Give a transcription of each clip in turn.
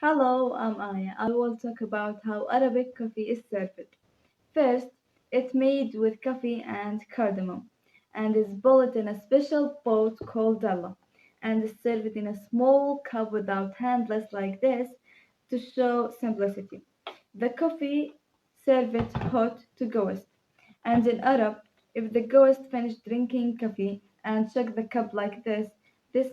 Hello, I'm Aya. I will talk about how Arabic coffee is served. First, it's made with coffee and cardamom and is boiled in a special pot called dalla and is served in a small cup without handles like this to show simplicity. The coffee served hot to ghost. And in Arab, if the ghost finished drinking coffee and shook the cup like this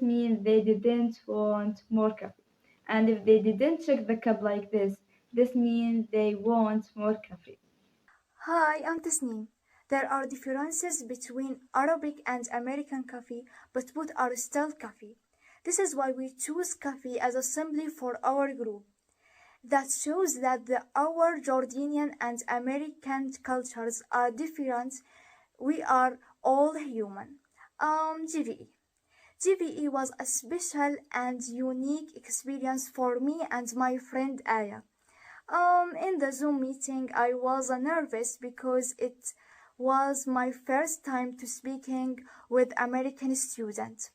means they didn't want more coffee. And if they didn't shake the cup like this means they want more coffee. Hi, I'm Tasneem. There are differences between Arabic and American coffee, but both are still coffee. This is why we choose coffee as a symbol for our group. That shows that our Jordanian and American cultures are different. We are all human. GVE. GVE was a special and unique experience for me and my friend Aya. In the Zoom meeting, I was nervous because it was my first time to speaking with American students.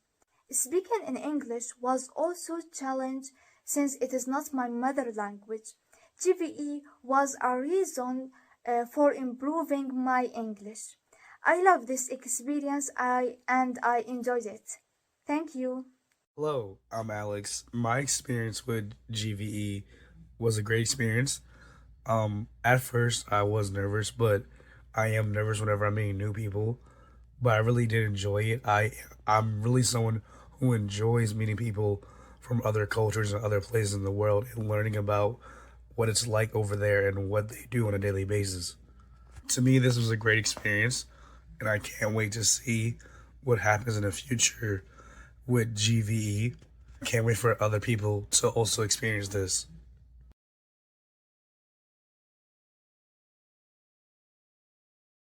Speaking in English was also a challenge since it is not my mother language. GVE was a reason for improving my English. I love this experience and I enjoyed it. Thank you. Hello, I'm Alex. My experience with GVE was a great experience. At first I was nervous, but I am nervous whenever I'm meeting new people. But I really did enjoy it. I'm really someone who enjoys meeting people from other cultures and other places in the world and learning about what it's like over there and what they do on a daily basis. To me, this was a great experience, and I can't wait to see what happens in the future with GVE. Can't wait for other people to also experience this.